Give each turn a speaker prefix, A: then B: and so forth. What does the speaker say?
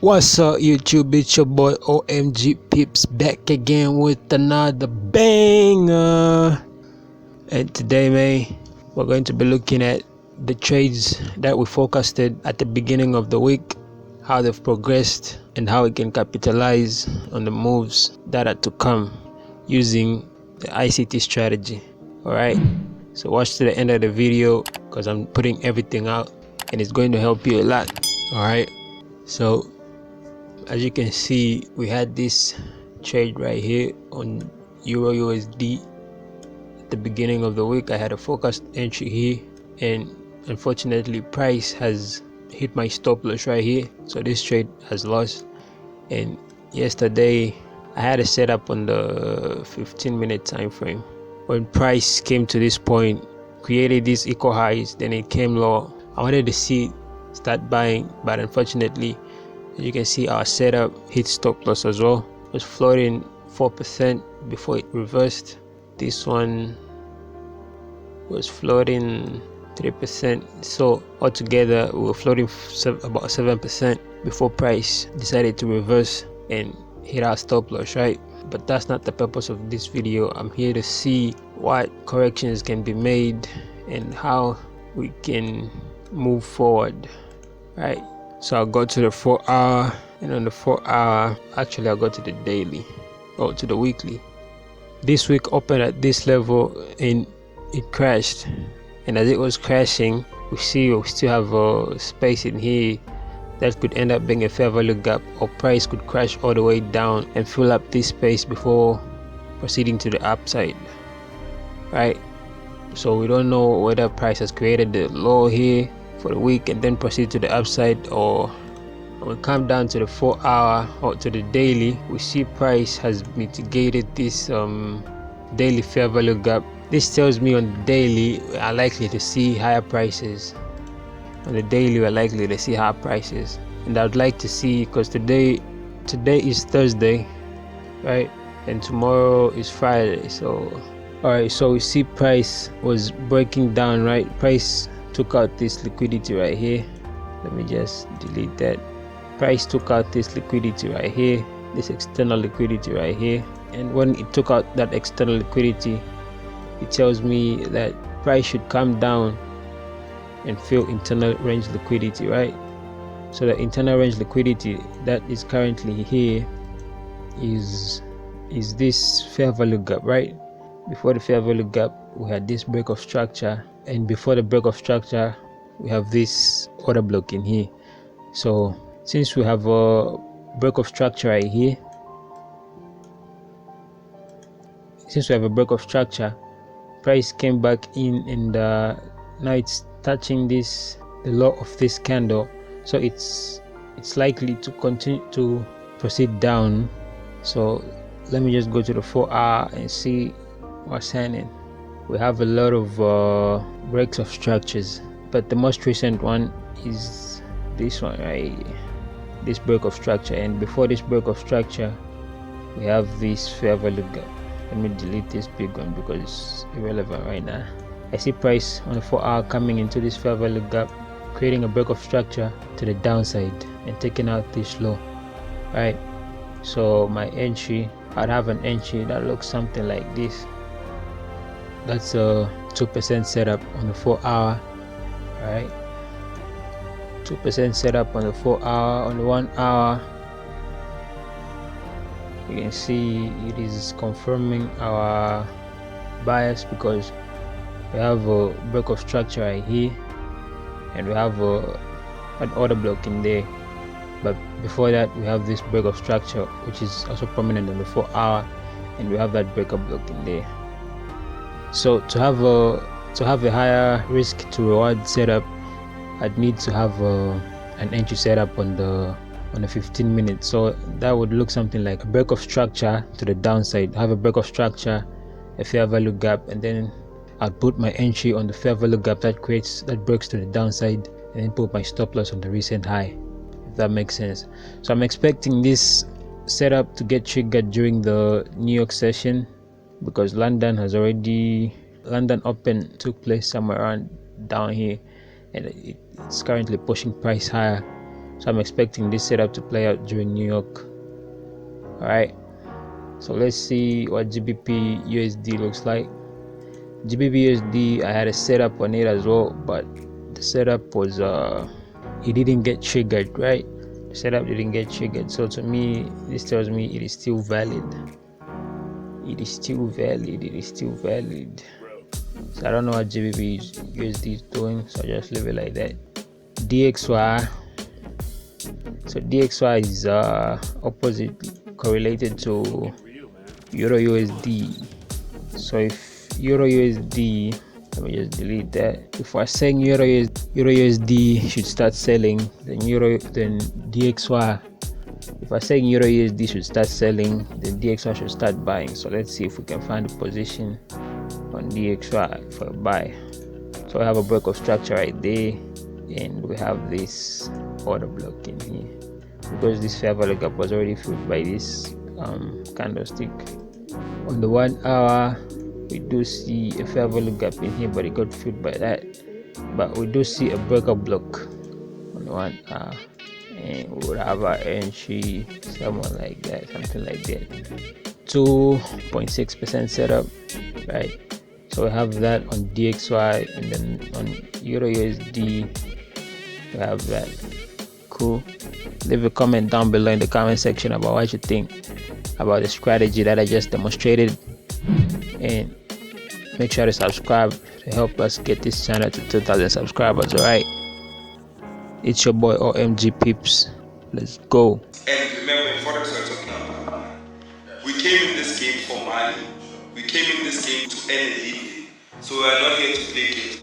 A: What's up YouTube, it's your boy OMG Pips back again with another banger. And today, man, we're going to be looking at the trades that we forecasted at the beginning of the week, how they've progressed and how we can capitalize on the moves that are to come using the ICT strategy. Alright, so watch to the end of the video because I'm putting everything out and it's going to help you a lot. Alright, so as you can see, we had this trade right here on EURUSD at the beginning of the week. I had a forecast entry here, and unfortunately price has hit my stop loss right here, so this trade has lost. And yesterday I had a setup on the 15-minute time frame. When price came to this point, created these equal highs, then it came low. I wanted to see start buying, but unfortunately, as you can see, our setup hit stop loss as well. It was floating 4% before it reversed. This one was floating 3%. So altogether, we were floating about 7% before price decided to reverse and hit our stop loss, right? But that's not the purpose of this video. I'm here to see what corrections can be made and how we can move forward, right? So I'll go to the 4-hour, and on the 4-hour, actually I'll go to the daily, or to the weekly. This week opened at this level and it crashed, and as it was crashing, we still have a space in here that could end up being a fair value gap, or price could crash all the way down and fill up this space before proceeding to the upside, right? So we don't know whether price has created the low here for the week and then proceed to the upside, or when we come down to the 4-hour or to the daily, we see price has mitigated this daily fair value gap. This tells me on the daily we are likely to see higher prices. On the daily, we're likely to see higher prices, and I would like to see, because today is Thursday, right, and tomorrow is Friday. So alright, so we see price was breaking down, right? Price took out this liquidity right here. Let me just delete that. Price took out this liquidity right here, this external liquidity right here, and when it took out that external liquidity, it tells me that price should come down and fill internal range liquidity, right? So the internal range liquidity that is currently here is this fair value gap, right? Before the fair value gap, we had this break of structure, and before the break of structure, we have this order block in here. So since we have a break of structure right here, price came back in, and now it's touching the low of this candle, so it's likely to continue to proceed down. So let me just go to the 4-hour and see what's happening. We have a lot of breaks of structures, but the most recent one is this one, right? This break of structure, and before this break of structure, we have this fair value gap. Let me delete this big one because it's irrelevant right now. I see price on the 4-hour coming into this fair value gap, creating a break of structure to the downside and taking out this low, right? So my entry, I'd have an entry that looks something like this. That's a 2% setup on the 4-hour, right? 2% setup on the 4-hour. On the 1-hour, you can see it is confirming our bias because we have a break of structure right here, and we have an order block in there. But before that, we have this break of structure, which is also prominent on the 4-hour, and we have that breakup block in there. So to have a higher risk to reward setup, I'd need to have an entry setup on the 15 minutes. So that would look something like a break of structure to the downside. Have a break of structure, a fair value gap, and then I'd put my entry on the fair value gap that breaks to the downside, and then put my stop loss on the recent high, if that makes sense. So I'm expecting this setup to get triggered during the New York session, because London Open took place somewhere around down here, and it's currently pushing price higher, So I'm expecting this setup to play out during New York. Alright, so let's see what GBP USD looks like. GBP USD, I had a setup on it as well, but the setup was it didn't get triggered, right? The setup didn't get triggered. So to me, this tells me it is still valid. It is still valid. It is still valid. So I don't know what GBP USD is doing, so I just leave it like that. DXY. So DXY is opposite correlated to Euro USD. So if Euro USD, let me just delete that. If we're saying Euro USD should start selling, then DXY. If we're saying Euro USD should start selling, then DXY should start buying. So let's see if we can find a position on DXY for a buy. So we have a break of structure right there, and we have this order block in here because this fair value gap was already filled by this candlestick. On the 1 hour, we do see a fair value gap in here, but it got filled by that. But we do see a breakup block on the 1 hour, and we would have our entry somewhere like that, something like that. 2.6% setup, right? So we have that on DXY, and then on Euro USD we have that. Cool. Leave a comment down below in the comment section about what you think about the strategy that I just demonstrated, and make sure to subscribe to help us get this channel to 2,000 subscribers. Alright, it's your boy OMG Peeps. Let's go.
B: And remember, forex we're talking about, we came in this game for money. We came in this game to earn a living. So we are not here to play games.